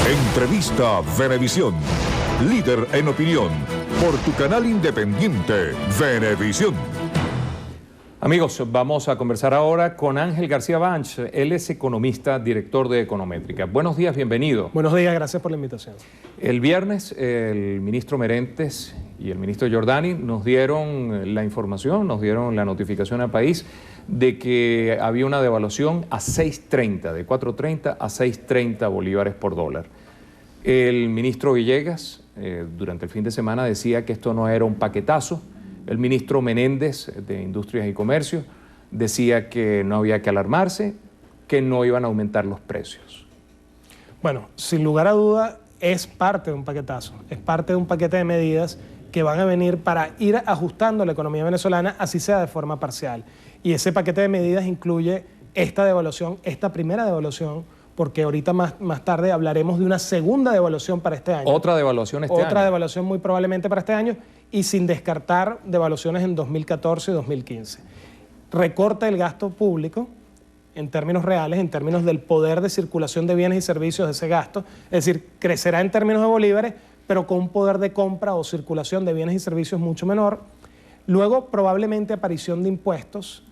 Entrevista Venevisión. Líder en opinión. Por tu canal independiente, Venevisión. Amigos, vamos a conversar ahora con Ángel García Banch. Él es economista, director de Econométrica. Buenos días, bienvenido. Buenos días, gracias por la invitación. El viernes, el ministro Merentes y el ministro Giordani nos dieron la información, nos dieron la notificación al país de que había una devaluación a 6.30, de 4.30 a 6.30 bolívares por dólar. El ministro Villegas, durante el fin de semana, decía que esto no era un paquetazo. El ministro Menéndez, de Industrias y Comercio, decía que no había que alarmarse, que no iban a aumentar los precios. Bueno, sin lugar a duda, es parte de un paquetazo, es parte de un paquete de medidas que van a venir para ir ajustando la economía venezolana, así sea de forma parcial. Y ese paquete de medidas incluye esta devaluación, esta primera devaluación, porque ahorita más tarde hablaremos de una segunda devaluación para este año. Otra devaluación este año. Otra devaluación muy probablemente para este año y sin descartar devaluaciones en 2014 y 2015. Recorta el gasto público en términos reales, en términos del poder de circulación de bienes y servicios de ese gasto, es decir, crecerá en términos de bolívares, pero con un poder de compra o circulación de bienes y servicios mucho menor. Luego, probablemente aparición de impuestos,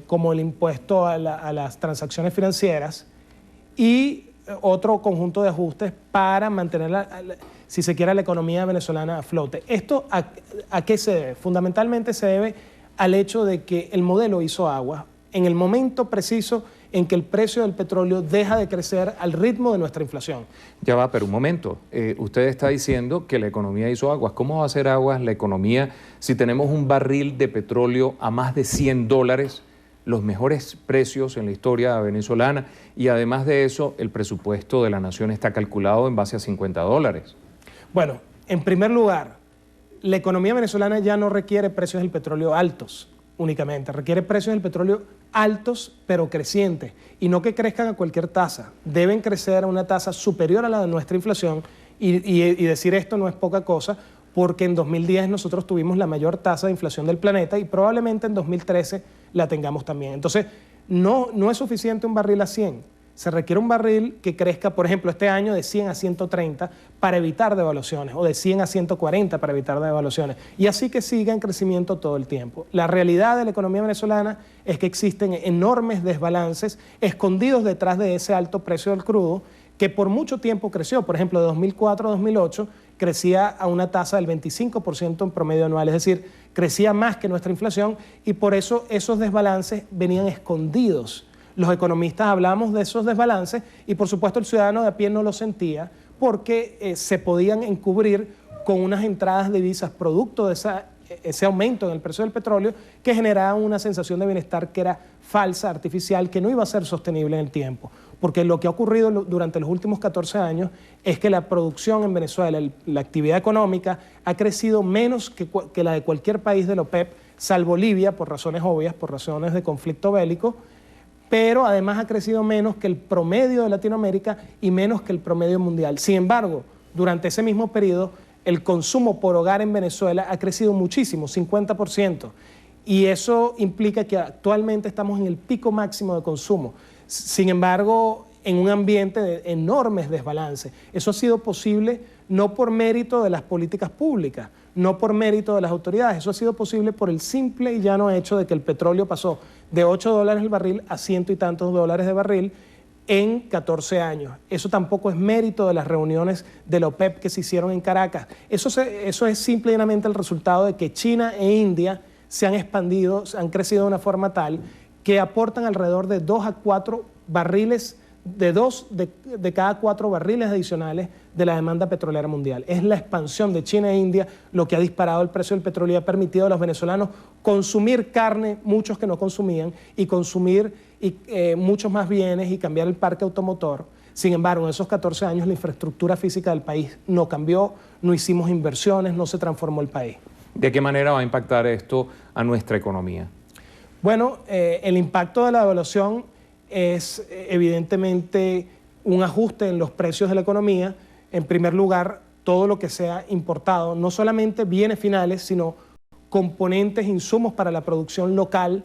como el impuesto a las transacciones financieras, y otro conjunto de ajustes para mantener, si se quiere, la economía venezolana a flote. ¿Esto a qué se debe? Fundamentalmente se debe al hecho de que el modelo hizo agua en el momento preciso en que el precio del petróleo deja de crecer al ritmo de nuestra inflación. Ya va, pero un momento. Usted está diciendo que la economía hizo aguas. ¿Cómo va a hacer aguas la economía si tenemos un barril de petróleo a más de $100, los mejores precios en la historia venezolana, y además de eso, el presupuesto de la nación está calculado en base a $50? Bueno, en primer lugar, la economía venezolana ya no requiere precios del petróleo altos únicamente, requiere precios del petróleo altos pero crecientes, y no que crezcan a cualquier tasa, deben crecer a una tasa superior a la de nuestra inflación, y decir esto no es poca cosa, porque en 2010 nosotros tuvimos la mayor tasa de inflación del planeta y probablemente en 2013 la tengamos también. Entonces, no es suficiente un barril a 100. Se requiere un barril que crezca, por ejemplo, este año de 100 a 130 para evitar devaluaciones, o de 100 a 140 para evitar devaluaciones, y así que siga en crecimiento todo el tiempo. La realidad de la economía venezolana es que existen enormes desbalances escondidos detrás de ese alto precio del crudo, que por mucho tiempo creció. Por ejemplo, de 2004 a 2008 crecía a una tasa del 25% en promedio anual, es decir, crecía más que nuestra inflación, y por eso esos desbalances venían escondidos. Los economistas hablamos de esos desbalances y por supuesto el ciudadano de a pie no lo sentía porque se podían encubrir con unas entradas de divisas producto de ese aumento en el precio del petróleo, que generaban una sensación de bienestar que era falsa, artificial, que no iba a ser sostenible en el tiempo. Porque lo que ha ocurrido durante los últimos 14 años es que la producción en Venezuela, la actividad económica, ha crecido menos que la de cualquier país de la OPEP, salvo Libia, por razones obvias, por razones de conflicto bélico, pero además ha crecido menos que el promedio de Latinoamérica y menos que el promedio mundial. Sin embargo, durante ese mismo periodo, el consumo por hogar en Venezuela ha crecido muchísimo, 50%, y eso implica que actualmente estamos en el pico máximo de consumo. Sin embargo, en un ambiente de enormes desbalances. Eso ha sido posible no por mérito de las políticas públicas, no por mérito de las autoridades, eso ha sido posible por el simple y llano hecho de que el petróleo pasó de $8 el barril a $100 y tantos de barril en 14 años. Eso tampoco es mérito de las reuniones de la OPEP que se hicieron en Caracas. Eso es simplemente el resultado de que China e India se han expandido, han crecido de una forma tal que aportan alrededor de 2 a 4 barriles, de cada 4 barriles adicionales de la demanda petrolera mundial. Es la expansión de China e India lo que ha disparado el precio del petróleo y ha permitido a los venezolanos consumir carne, muchos que no consumían, y consumir muchos más bienes y cambiar el parque automotor. Sin embargo, en esos 14 años la infraestructura física del país no cambió, no hicimos inversiones, no se transformó el país. ¿De qué manera va a impactar esto a nuestra economía? Bueno, el impacto de la devaluación es evidentemente un ajuste en los precios de la economía. En primer lugar, todo lo que sea importado, no solamente bienes finales, sino componentes, insumos para la producción local,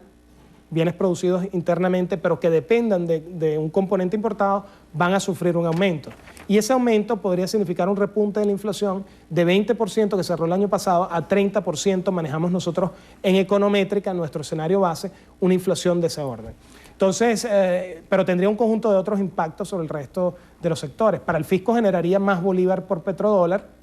bienes producidos internamente, pero que dependan de un componente importado, van a sufrir un aumento. Y ese aumento podría significar un repunte de la inflación de 20% que cerró el año pasado a 30%, manejamos nosotros en econométrica, en nuestro escenario base, una inflación de ese orden. Entonces, pero tendría un conjunto de otros impactos sobre el resto de los sectores. Para el fisco generaría más bolívar por petrodólar,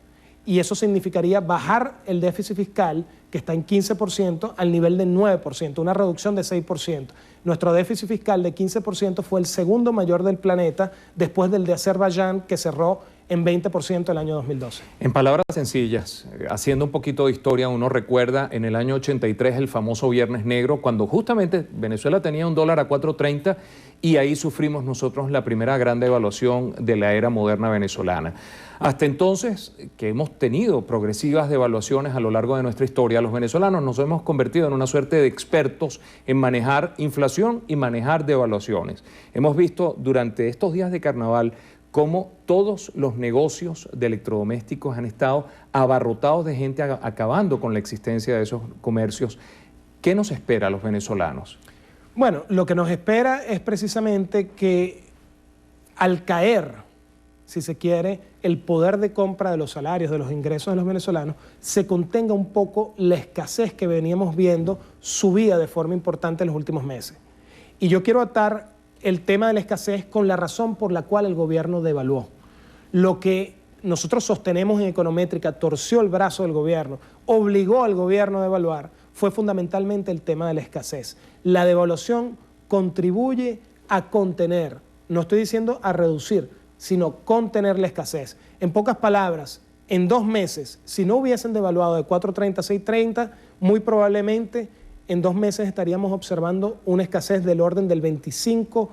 y eso significaría bajar el déficit fiscal, que está en 15%, al nivel de 9%, una reducción de 6%. Nuestro déficit fiscal de 15% fue el segundo mayor del planeta, después del de Azerbaiyán, que cerró en 20% el año 2012. En palabras sencillas, haciendo un poquito de historia, uno recuerda en el año 83 el famoso Viernes Negro, cuando justamente Venezuela tenía un dólar a 4.30 y ahí sufrimos nosotros la primera gran devaluación de la era moderna venezolana. Hasta entonces, que hemos tenido progresivas devaluaciones a lo largo de nuestra historia, los venezolanos nos hemos convertido en una suerte de expertos en manejar inflación y manejar devaluaciones. Hemos visto durante estos días de carnaval cómo todos los negocios de electrodomésticos han estado abarrotados de gente acabando con la existencia de esos comercios. ¿Qué nos espera a los venezolanos? Bueno, lo que nos espera es precisamente que al caer, si se quiere, el poder de compra de los salarios, de los ingresos de los venezolanos, se contenga un poco la escasez que veníamos viendo subida de forma importante en los últimos meses. Y yo quiero atar el tema de la escasez con la razón por la cual el gobierno devaluó. Lo que nosotros sostenemos en econométrica torció el brazo del gobierno, obligó al gobierno a devaluar, fue fundamentalmente el tema de la escasez. La devaluación contribuye a contener, no estoy diciendo a reducir, sino contener la escasez. En pocas palabras, en 2 meses, si no hubiesen devaluado de 4.30 a 6.30, muy probablemente en 2 meses estaríamos observando una escasez del orden del 25%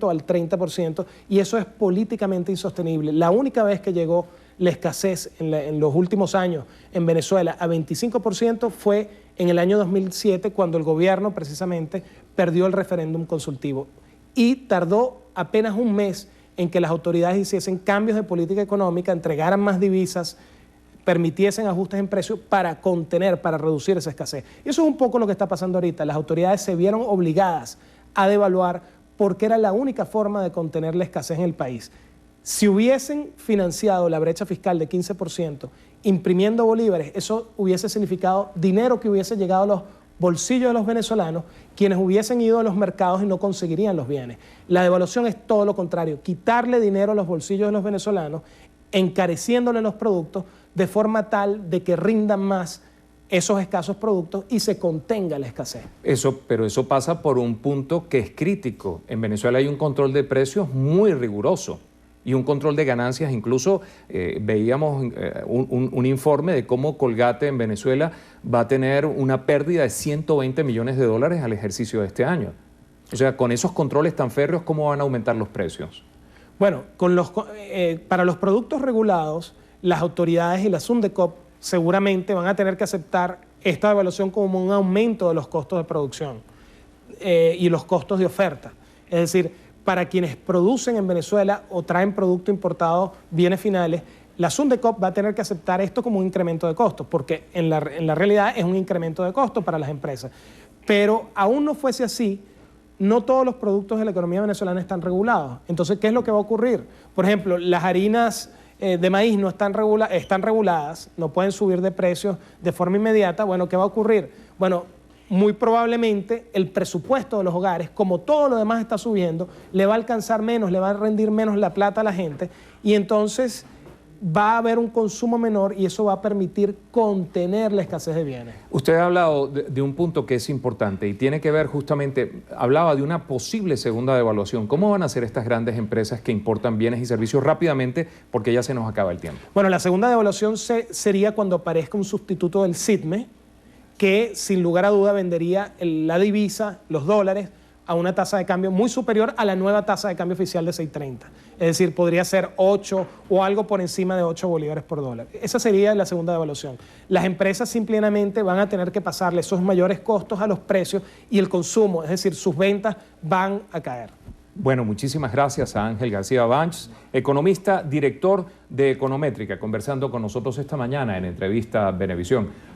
al 30%, y eso es políticamente insostenible. La única vez que llegó la escasez en los últimos años en Venezuela a 25% fue en el año 2007, cuando el gobierno precisamente perdió el referéndum consultivo. Y tardó apenas 1 mes en que las autoridades hiciesen cambios de política económica, entregaran más divisas, permitiesen ajustes en precios para contener, para reducir esa escasez. Y eso es un poco lo que está pasando ahorita. Las autoridades se vieron obligadas a devaluar porque era la única forma de contener la escasez en el país. Si hubiesen financiado la brecha fiscal de 15%, imprimiendo bolívares, eso hubiese significado dinero que hubiese llegado a los bolsillos de los venezolanos, quienes hubiesen ido a los mercados y no conseguirían los bienes. La devaluación es todo lo contrario, quitarle dinero a los bolsillos de los venezolanos, encareciéndole los productos de forma tal de que rindan más esos escasos productos y se contenga la escasez. Pero eso pasa por un punto que es crítico. En Venezuela hay un control de precios muy riguroso y un control de ganancias. Incluso veíamos un informe de cómo Colgate en Venezuela va a tener una pérdida de 120 millones de dólares al ejercicio de este año. O sea, con esos controles tan férreos, ¿cómo van a aumentar los precios? Bueno, para los productos regulados, las autoridades y la SUNDECOP seguramente van a tener que aceptar esta devaluación como un aumento de los costos de producción y los costos de oferta. Es decir, para quienes producen en Venezuela o traen producto importado, bienes finales, la SUNDECOP va a tener que aceptar esto como un incremento de costos, porque en la realidad es un incremento de costos para las empresas. Pero aún no fuese así, no todos los productos de la economía venezolana están regulados. Entonces, ¿qué es lo que va a ocurrir? Por ejemplo, las harinas de maíz no están reguladas, no pueden subir de precios de forma inmediata. Bueno, ¿qué va a ocurrir? Bueno, muy probablemente el presupuesto de los hogares, como todo lo demás está subiendo, le va a alcanzar menos, le va a rendir menos la plata a la gente, y entonces va a haber un consumo menor y eso va a permitir contener la escasez de bienes. Usted ha hablado de un punto que es importante y tiene que ver justamente, hablaba de una posible segunda devaluación. ¿Cómo van a hacer estas grandes empresas que importan bienes y servicios rápidamente? Porque ya se nos acaba el tiempo. Bueno, la segunda devaluación sería cuando aparezca un sustituto del SITME, que sin lugar a duda vendería la divisa, los dólares, a una tasa de cambio muy superior a la nueva tasa de cambio oficial de 6.30. Es decir, podría ser 8 o algo por encima de 8 bolívares por dólar. Esa sería la segunda devaluación. Las empresas simplemente van a tener que pasarle esos mayores costos a los precios y el consumo, es decir, sus ventas van a caer. Bueno, muchísimas gracias a Ángel García Banchs, economista, director de Econométrica, conversando con nosotros esta mañana en Entrevista Venevisión.